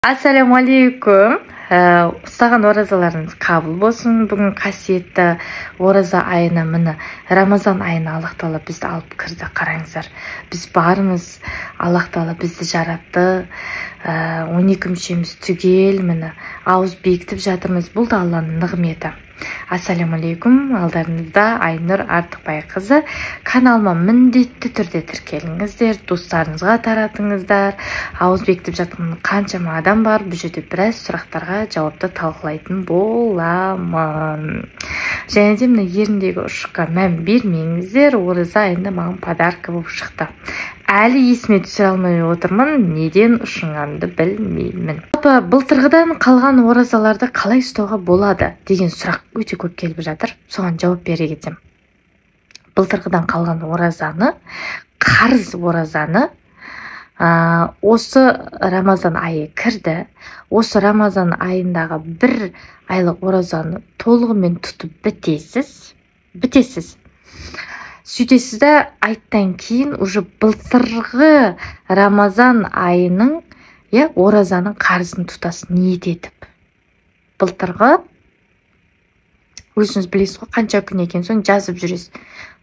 Ассаламу алейкум. Ұстаған оразаларыңыз қабыл болсын. Бүгін қасиетті ораза айына міне Рамазан айына Аллах Тағала бізді алып кірді. Қараңыздар. Біз бармыз. Аллах Тағала бізді жаратты. 12 мүшеміз түгел міне ауыз бекітіп жатырмыз. Бұл да Алланың нығметі. Ассаламу алейкум. Алдарыңызда Айнұр Артықбайқызы. Каналыма міндетті түрде тіркеліңіздер, достарыңызға таратыңыздар. Ауыз бекітіп жатқан қаншама адам бар, бұл жерде біраз сұрақтарға жауапты талқылайтын боламын. Және де мына еріндегі ұшыққа мән бермеңіздер, ораза айында маған подарка болып шықты. Әлі есіме түсіре алмай отырмын, неден ұшынғанымды білмеймін. Былтырғыдан қалған оразаларды қалай ұстауға болады деген сұрақ өте көп келіп жатыр. Соған жауап бере кетсем. Былтырғыдан қалған оразаны, қарыз оразаны, осы Рамазан айы кірді. Осы Рамазан айындағы бір айлық оразаны толығымен тұтып бітесіз. Сөйтесіз де айттан кейін уже былтырғы Рамазан айының оразаның қарызын тұтасыз ниет етіп. Былтырғы өзіңіз білесіз ғой, қанша күн екен, соң жазып жүресіз.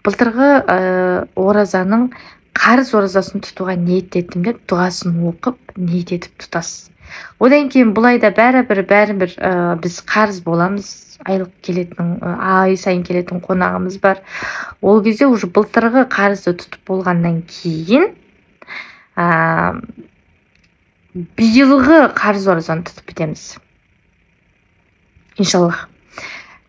Былтырғы оразаның қарыз оразасын тұтуға ниет еттім деп дұғасын оқып ниет етіп тұтасыз. Одан кейін бұл айда бәрібір біз қарыз боламыз. Ай сайын келетін қонағымыз бар. Ол кезде уже былтырғы қарызды тұтып болғаннан кейін биылғы қарыз оразаны тұтып бітеміз. Иншаллах.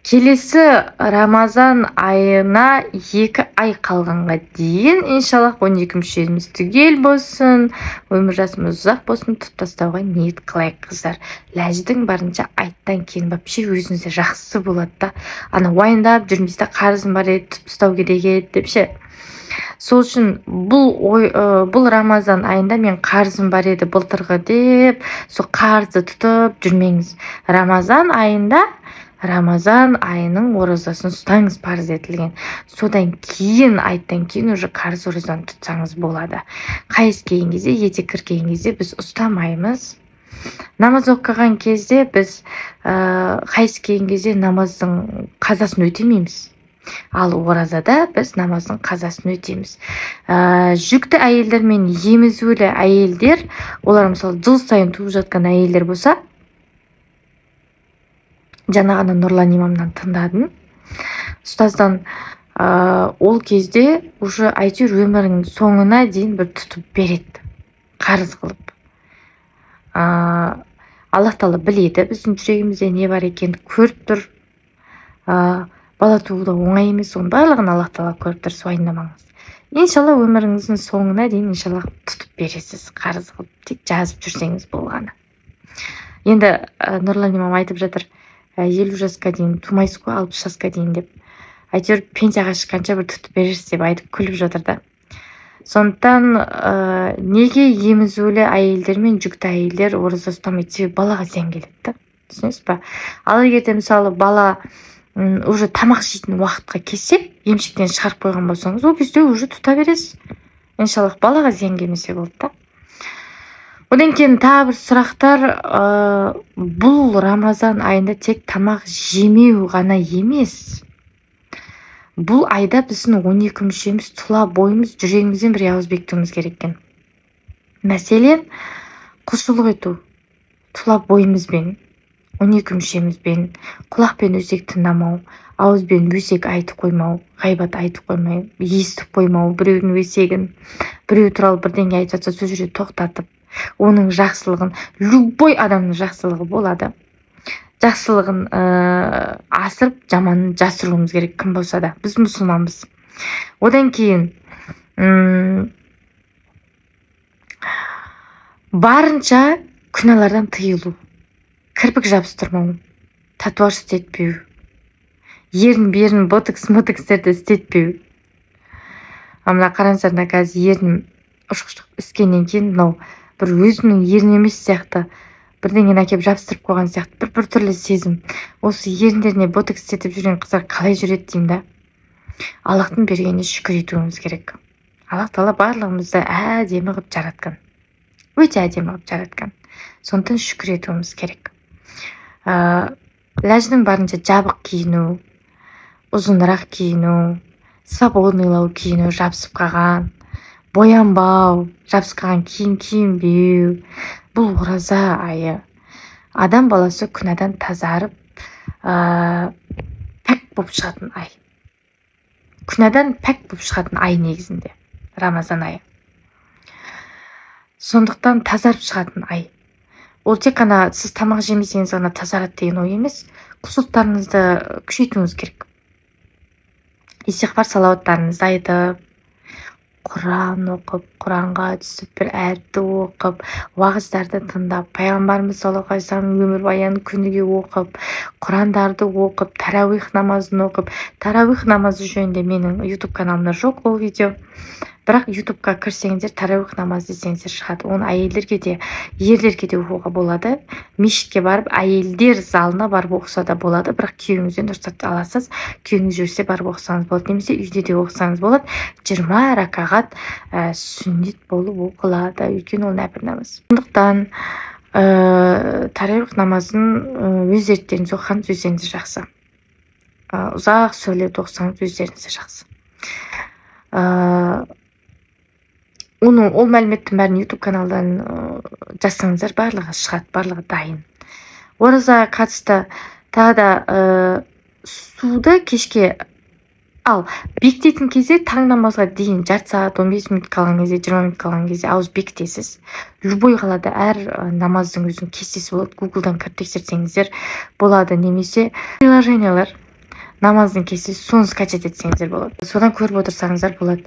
Келесі Рамазан айына 2 ай қалғанға дейін, иншаллах 12 мүшеміз түгел болсын, өмір жасымыз ұзақ болсын, тұтып тастауға ниет қылайық қыздар. Ләждің барынша айттан кейін вообще өзіңізде жақсы болады да. Ана уайымдап жүрмейсіз, қарызым бар еді, тұтып тастау керек еді деп ше. Сол үшін бұл Рамазан айында мен қарызым бар еді былтырғы деп, сол қарызды тұтып жүрмеңіз. Рамазан айының оразасын ұстаңыз, парыз етілген. Содан кейін, айттан кейін уже қарыз оразаны тұтсаңыз болады. Қайыс келген кезде, ете кірген кезде біз ұстамаймыз. Намаз оқыған кезде біз қайыс келген кезде намаздың қазасын өтемейміз. Ал оразада біз намаздың қазасын өтеміз. Жүкті әйелдер мен емізулі әйелдер, олар мысалы жыл сайын туып жатқан әйелдер болса, жаңағыны Нұрлан имамнан тыңдадым. Ұстаздан ол кезде уже әйтеуір өмірінің соңына дейін бір тұтып береді, қарыз қылып. Аллах Тағала біледі, біздің жүрегімізде не бар екенін көріп тұр. Бала тууды оңай емес, оның барлығын Аллах Тағала көріп тұр, уайымдамаңыз. Иншалла өміріңіздің соңына дейін иншалла тұтып бересіз, қарыз қылып, тек жазып жүрсеңіз болғаны. Енді Нұрлан имам айтып жатыр, 50 жасқа дейін тумайсыз ғой, 60 жасқа дейін деп. Әйтеуір пенсияға шыққанша бір тұтып бересіз деп айтып күліп жатыр да. Сондықтан неге емізулі әйелдер мен жүкті әйелдер ораза ұстамайды? Себебі балаға зиян келеді. Түсінесіз ба? Ал егер мысалы бала уже тамақ жейтін уақытқа келсе, емшектен шығарып қойған болсаңыз, ол кезде уже тұта бересіз. Иншаллах балаға зиян келмесе болды да. Одан кейін тағы бір сұрақтар, бұл Рамазан айында тек тамақ жемеу ғана емес. Бұл айда біздің 12 мүшеміз, тұла бойымыз, жүрегімізден бір ауыз бекітуіміз керек екен. Мәселен, құлшылық ету, тұла бойымызбен, 12 мүшемізбен, құлақпен өсек тыңдамау, ауызбен өсек айтып қоймау, ғайбат айтып қоймау, естіп қоймау, біреудің өсегін, біреу туралы бірдеңе айтып жатса сол жерде тоқтатып, оның жақсылығын, любой адамның жақсылығы болады. Жақсылығын асырып, жаманын жасыруымыз керек, кім болса да. Біз мұсылманбыз. Одан кейін барынша күнәлардан тыйылу, кірпік жабыстырмау, татуаж істетпеу, ерін ботокстерді істетпеу. Мына қараңыздар, қазір ерін ұшқыштық іскеннен кейін мынау бір өзімнің ерін емес сияқты бірдеңені әкеп жабыстырып қойған сияқты бір түрлі сезім. Осы еріндеріне ботокс істетіп жүрген қыздар қалай жүреді деймін да. Аллахтың бергеніне шүкір етуіміз керек. Аллах Тағала барлығымызды әдемі қылып жаратқан. Өте әдемі қылып жаратқан. Сондықтан шүкір етуіміз керек. Ләждің барынша жабық киіну, ұзынырақ киіну, свободныйлау киіну, жабысып қалған, боянбау, жабысып қалған киім киінбеу. Бұл ораза айы. Адам баласы күнәдан тазарып, пәк болып шығатын ай. Күнәдан пәк болып шығатын ай негізінде. Рамазан айы. Сондықтан тазарып шығатын ай. Ол тек қана сіз тамақ жемесеңіз ғана тазарады деген ой емес, құлшылықтарыңызды күшейтуіңіз керек. Истиғфар салауаттарыңызды айтып, Құран оқып, Құранға түсіп, бір әріпті оқып, уағыздарды тыңдап, пайғамбарымыз саллаллаху алейхи вассалам өмірбаянын күніге оқып, Құрандарды оқып, тарауих намазын оқып. Тарауих намазы жөнінде менің YouTube каналымда жоқ ол видео. Бірақ YouTube-қа кірсеңіздер, тарауих намаз десеңіздер шығады. Оны әйелдерге де, ерлерге де оқуға болады. Мешітке барып, әйелдер залына барып оқыса да болады. Бірақ күйеуіңізден рұқсат аласыз. Күйеуіңіз жүрсе барып оқысаңыз болады. Немесе үйде де оқысаңыз болады. 20 ракағат сүннет болып оқылады. Өйткені ол нәпіл намаз. Сондықтан тарауих намазын өз еріктеріңіз оқығаныңыз өздеріңізге жақсы. Ұзақ сөйлеп оқысаңыз өздеріңізге жақсы. Ол мәліметтің бәрін YouTube каналдан жазсаңыздар, барлығы шығады, барлығы дайын. Оразаға қатысты тағы да суды кешке бекітетін кезде таң намазға дейін жарты сағат, 15 минут қалған кезде, 20 минут қалған кезде ауыз бекітесіз. Любой қалада әр намаздың өзінің кестесі болады. Google'дан кіріп тексерсеңіздер болады, немесе приложениялар намаздың кестесі, соны скачать етсеңіздер болады. Содан көріп отырсаңыздар болады.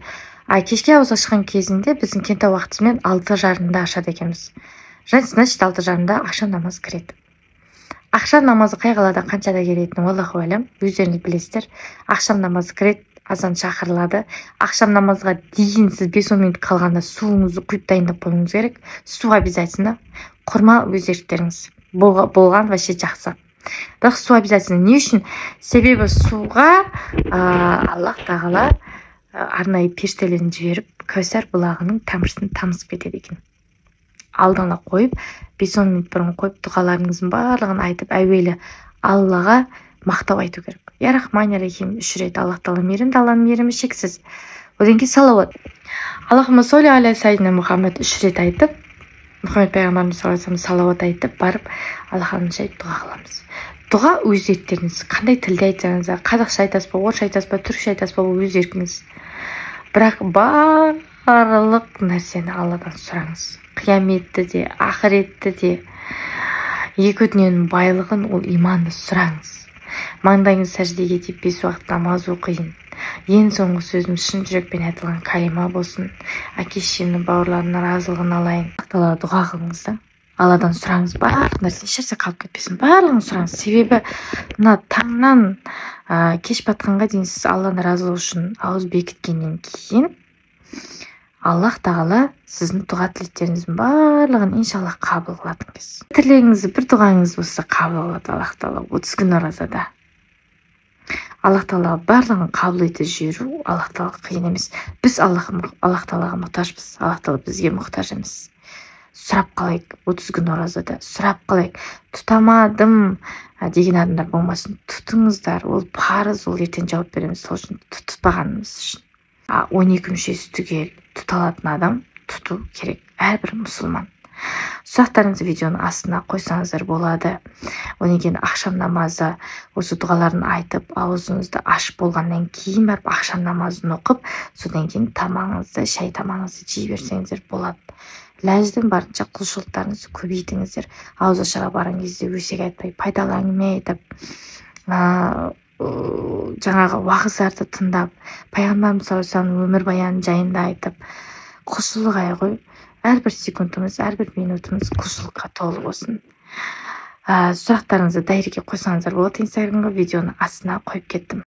Кешке ауыз ашқан кезінде біздің кента уақытысымен 6:30-да ашады екенбіз. Значит, 6:30-да ақшам намаз кіреді. Ақшам намазы қай қалада қаншада келетінін Аллаху әлем, өздеріңіз білесіздер. Ақшам намазы кіреді, азан шақырылады. Ақшам намазға дейін сіз 5-10 минут қалғанда суыңызды құйып дайындап қойыңыз керек. Су обязательно. Құрма өз еріктеріңіз. Болған вообще жақсы. Бірақ су обязательно. Не үшін? Себебі суға Аллах тағала арнайы періштелерін жіберіп, Кәусар бұлағының тамырсын тамызып кетеді екен. Алдыңа қойып, 5-10 минут бұрын қойып, дұғаларыңыздың барлығын айтып, әуелі Аллаға мақтау айту керек. Я Рахман, Я Рахим 3 рет. Аллах тағала мейірімді, Алланың мейірімі шексіз. Одан кейін салауат. Аллахумма солли аля сайдина Мұхаммед 3 рет айтып, Мұхаммед пайғамбарымыз саллаллаху алейхи салауат айтып, барып Аллах'ын жайып дұға қыламыз. Дұға өз еріктеріңіз. Қандай тілде айтсаңыз, қазақша айтасыз ба, орысша айтасыз ба, түркше айтасыз ба, өз еркіңіз. Бірақ барлық нәрсені Алладан сұраңыз. Қияметті де, ақыретті де, екі дүниенің байлығын, ол иманды сұраңыз. Маңдайыңыз сәждеге тиіп 5 уақыт намаз оқиын. Ең соңғы сөзім шын жүрекпен айтылған калима болсын. Әке-шешемнің бауырларының разылығын алайын. Аллаға дұға қылыңыз да. Алладан сұраңыз, барлық нәрсе ешнәрсе қалып кетпесін. Барлығын сұраңыз. Себебі мына таңнан кеш батқанға дейін сіз Алланың разылығы үшін ауыз бекіткеннен кейін Аллах тағала сіздің дұға тілектеріңіздің барлығын иншаллах қабыл қылатын кез. Тілегіңізді, бір дұғаңыз болса қабыл қылады Аллах тағала 30 күн оразада. Аллах тағала барлығын қабыл ете жіберу Аллах тағала қиын емес. Біз Аллах тағалаға мұқтажбыз. Аллах тағала бізге мұқтаж емес. Сұрап қалайық, 30 күн оразада сұрап қалайық. Тұтамадым деген адамдар болмасын. Тұтыңыздар, ол парыз, ол ертең жауап береміз сол үшін, тұтпағанымыз үшін. 12 мүшесі түгел тұталатын адам тұту керек, әрбір мұсылман. Сұрақтарыңызды видеоның астына қойсаңыздар болады. Одан кейін ақшам намазы, осы дұғаларын айтып, аузыңызды ашып болғаннан кейін барып ақшам намазын оқып, содан кейін тамағыңызды, шай тамағыңызды жей берсеңіздер болады. Ләждің барынша құлшылықтарыңызды көбейтіңіздер. Ауыз ашарға барған кезде өсек айтпай, пайдалы әңгіме айтып, жаңағы уағыздарды тыңдап, пайғамбарымыз саллаллаху алейхи вассалам өмірбаяны жайында айтып, құлшылық ай ғой. Әрбір секундымыз, әрбір минутымыз құлшылыққа толы болсын. Сұрақтарыңызды дайреге қойсаңыздар болады. Инстаграмға видеоны астына қойып кеттім.